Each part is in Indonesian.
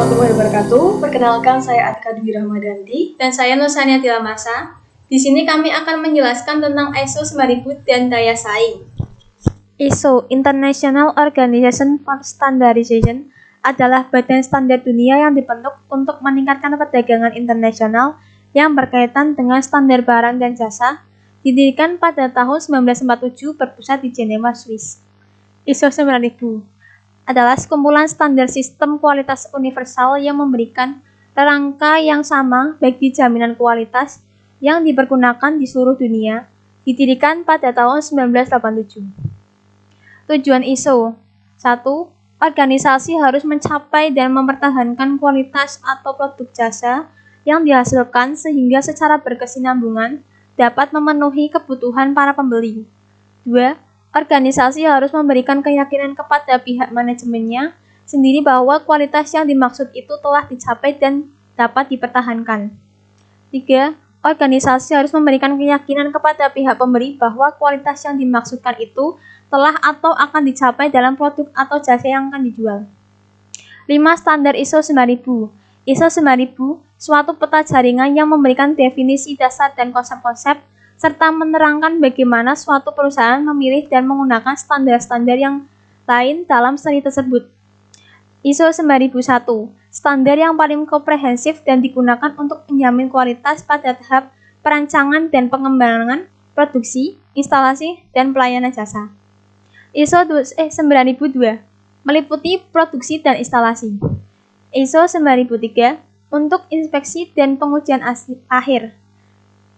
warahmatullahi wabarakatuh. Perkenalkan, saya Atika Dwi Rahmadanti dan saya Nusania Tilamasa. Di sini kami akan menjelaskan tentang ISO 9000 dan daya saing. ISO International Organization for Standardization adalah badan standar dunia yang dibentuk untuk meningkatkan perdagangan internasional yang berkaitan dengan standar barang dan jasa. Didirikan pada tahun 1947 berpusat di Jenewa, Swiss. ISO 9000 adalah sekumpulan standar sistem kualitas universal yang memberikan kerangka yang sama bagi jaminan kualitas yang dipergunakan di seluruh dunia, didirikan pada tahun 1987. Tujuan ISO 1. Organisasi harus mencapai dan mempertahankan kualitas atau produk jasa yang dihasilkan sehingga secara berkesinambungan dapat memenuhi kebutuhan para pembeli. 2. Organisasi harus memberikan keyakinan kepada pihak manajemennya sendiri bahwa kualitas yang dimaksud itu telah dicapai dan dapat dipertahankan. 3. Organisasi harus memberikan keyakinan kepada pihak pemberi bahwa kualitas yang dimaksudkan itu telah atau akan dicapai dalam produk atau jasa yang akan dijual. 5. Standar ISO 9000. ISO 9000 suatu peta jaringan yang memberikan definisi dasar dan konsep-konsep serta menerangkan bagaimana suatu perusahaan memilih dan menggunakan standar-standar yang lain dalam seri tersebut. ISO 9001, standar yang paling komprehensif dan digunakan untuk menjamin kualitas pada tahap perancangan dan pengembangan, produksi, instalasi, dan pelayanan jasa. ISO 9002, meliputi produksi dan instalasi. ISO 9003, untuk inspeksi dan pengujian akhir.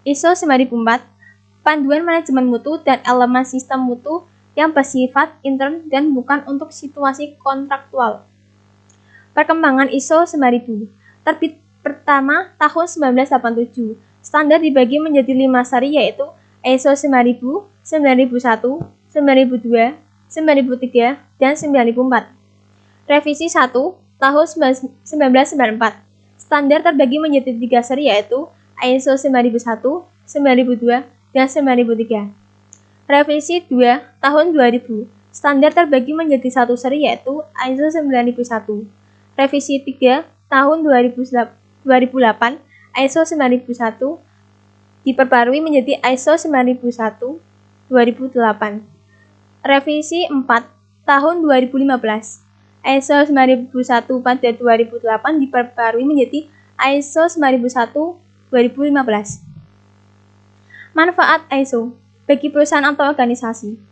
ISO 9004, panduan manajemen mutu dan elemen sistem mutu yang bersifat intern dan bukan untuk situasi kontraktual. Perkembangan ISO 9000. Terbit pertama tahun 1987. Standar dibagi menjadi 5 seri yaitu ISO 9000, 9001, 9002, 9003, dan 9004. Revisi 1 tahun 1994. Standar terbagi menjadi 3 seri yaitu ISO 9001, 9002, dan 9003. Revisi 2 tahun 2000. Standar terbagi menjadi 1 seri yaitu ISO 9001. Revisi 3 tahun 2008 ISO 9001 diperbarui menjadi ISO 9001 2008. Revisi 4 tahun 2015. ISO 9001 pada 2008 diperbarui menjadi ISO 9001 2015. Manfaat ISO bagi perusahaan atau organisasi.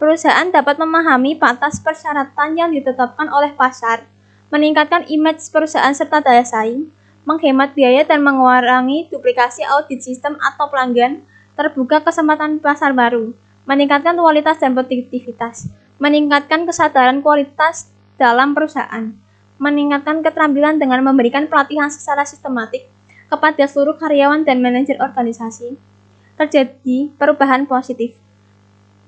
Perusahaan dapat memahami batas persyaratan yang ditetapkan oleh pasar, meningkatkan image perusahaan serta daya saing, menghemat biaya dan mengurangi duplikasi audit sistem atau pelanggan, terbuka kesempatan pasar baru, meningkatkan kualitas dan produktivitas, meningkatkan kesadaran kualitas dalam perusahaan, meningkatkan keterampilan dengan memberikan pelatihan secara sistematik kepada seluruh karyawan dan manajer organisasi. Terjadi perubahan positif.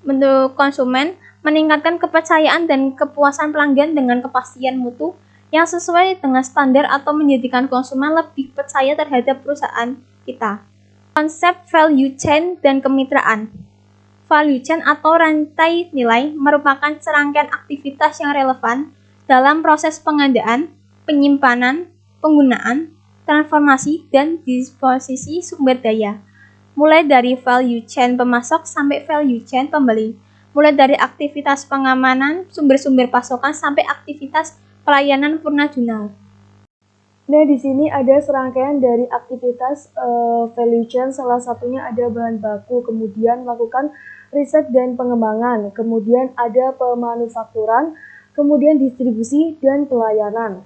Untuk konsumen, meningkatkan kepercayaan dan kepuasan pelanggan dengan kepastian mutu yang sesuai dengan standar atau menjadikan konsumen lebih percaya terhadap perusahaan kita. Konsep value chain dan kemitraan. Value chain atau rantai nilai merupakan serangkaian aktivitas yang relevan dalam proses pengadaan, penyimpanan, penggunaan, transformasi, dan disposisi sumber daya. Mulai dari value chain pemasok sampai value chain pembeli, mulai dari aktivitas pengamanan sumber-sumber pasokan sampai aktivitas pelayanan purnajunal. Nah, di sini ada serangkaian dari aktivitas value chain, salah satunya ada bahan baku, kemudian melakukan riset dan pengembangan, kemudian ada pemanufakturan, kemudian distribusi dan pelayanan.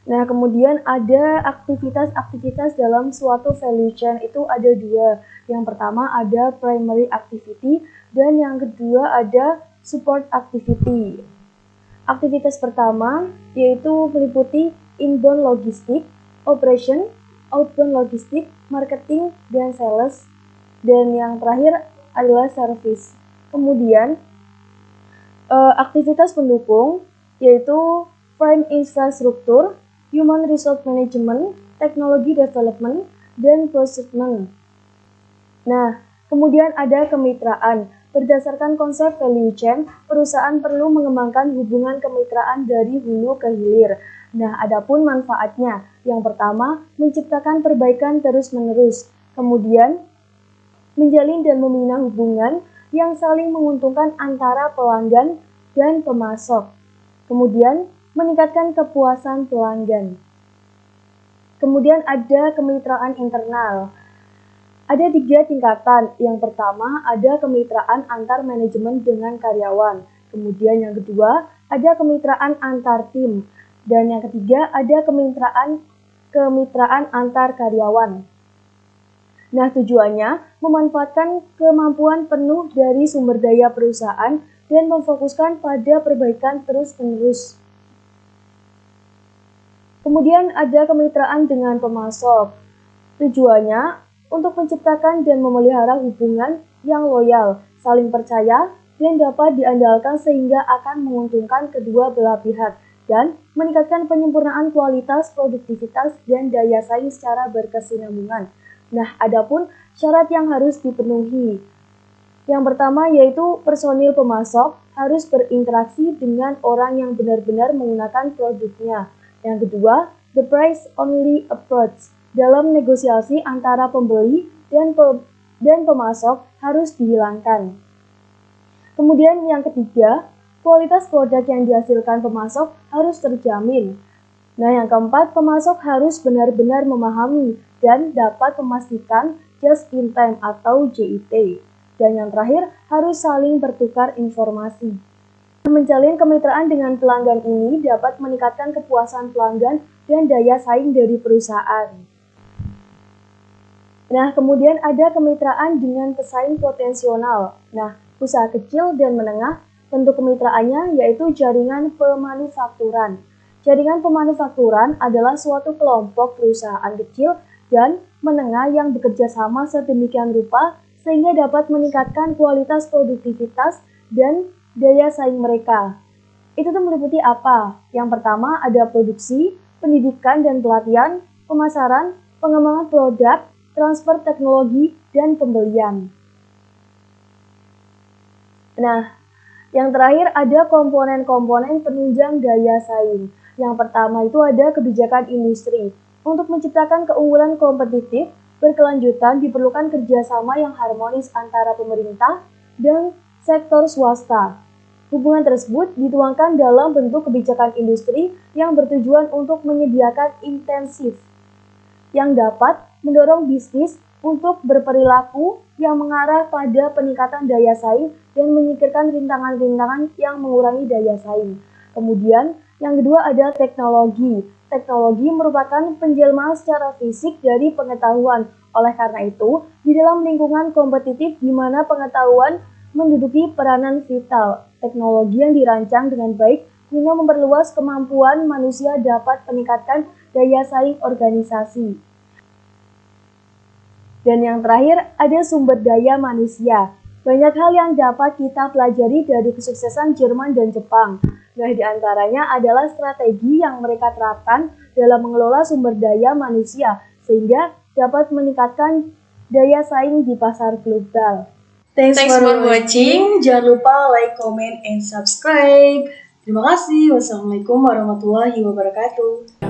Nah, kemudian ada aktivitas-aktivitas dalam suatu value chain itu ada 2. Yang pertama ada primary activity dan yang kedua ada support activity. Aktivitas pertama yaitu meliputi inbound logistik, operation, outbound logistik, marketing, dan sales. Dan yang terakhir adalah service. Kemudian aktivitas pendukung yaitu prime infrastruktur, human resource management, technology development, dan procurement. Nah, kemudian ada kemitraan. Berdasarkan konsep value chain, perusahaan perlu mengembangkan hubungan kemitraan dari hulu ke hilir. Nah, adapun manfaatnya. Yang pertama, menciptakan perbaikan terus-menerus. Kemudian, menjalin dan membina hubungan yang saling menguntungkan antara pelanggan dan pemasok. Kemudian, meningkatkan kepuasan pelanggan. Kemudian ada kemitraan internal. Ada 3 tingkatan. Yang pertama, ada kemitraan antar manajemen dengan karyawan. Kemudian yang kedua, ada kemitraan antar tim. Dan yang ketiga, ada kemitraan antar karyawan. Nah, tujuannya memanfaatkan kemampuan penuh dari sumber daya perusahaan dan memfokuskan pada perbaikan terus-menerus. Kemudian ada kemitraan dengan pemasok. Tujuannya untuk menciptakan dan memelihara hubungan yang loyal, saling percaya, dan dapat diandalkan sehingga akan menguntungkan kedua belah pihak dan meningkatkan penyempurnaan kualitas, produktivitas, dan daya saing secara berkesinambungan. Nah, adapun syarat yang harus dipenuhi. Yang pertama yaitu personil pemasok harus berinteraksi dengan orang yang benar-benar menggunakan produknya. Yang kedua, the price only approach. Dalam negosiasi antara pembeli dan pemasok harus dihilangkan. Kemudian yang ketiga, kualitas produk yang dihasilkan pemasok harus terjamin. Nah, yang keempat, pemasok harus benar-benar memahami dan dapat memastikan just in time atau JIT. Dan yang terakhir, harus saling bertukar informasi. Menjalin kemitraan dengan pelanggan ini dapat meningkatkan kepuasan pelanggan dan daya saing dari perusahaan. Nah, kemudian ada kemitraan dengan pesaing potensial. Nah, usaha kecil dan menengah, bentuk kemitraannya yaitu jaringan pemanufakturan. Jaringan pemanufakturan adalah suatu kelompok perusahaan kecil dan menengah yang bekerja sama sedemikian rupa sehingga dapat meningkatkan kualitas produktivitas dan daya saing mereka. Itu tuh meliputi apa? Yang pertama ada produksi, pendidikan dan pelatihan, pemasaran, pengembangan produk, transfer teknologi, dan pembelian. Nah, yang terakhir ada komponen-komponen penunjang daya saing. Yang pertama itu ada kebijakan industri. Untuk menciptakan keunggulan kompetitif, berkelanjutan diperlukan kerjasama yang harmonis antara pemerintah dan sektor swasta. Hubungan tersebut dituangkan dalam bentuk kebijakan industri yang bertujuan untuk menyediakan intensif yang dapat mendorong bisnis untuk berperilaku yang mengarah pada peningkatan daya saing dan menyingkirkan rintangan-rintangan yang mengurangi daya saing. Kemudian, yang kedua ada teknologi. Teknologi merupakan penjelmaan secara fisik dari pengetahuan. Oleh karena itu, di dalam lingkungan kompetitif di mana pengetahuan menduduki peranan vital, teknologi yang dirancang dengan baik guna memperluas kemampuan manusia dapat meningkatkan daya saing organisasi. Dan yang terakhir, ada sumber daya manusia. Banyak hal yang dapat kita pelajari dari kesuksesan Jerman dan Jepang. Nah, di antaranya adalah strategi yang mereka terapkan dalam mengelola sumber daya manusia, sehingga dapat meningkatkan daya saing di pasar global. Thanks for watching. Jangan lupa like, comment, and subscribe. Terima kasih. Wassalamualaikum warahmatullahi wabarakatuh.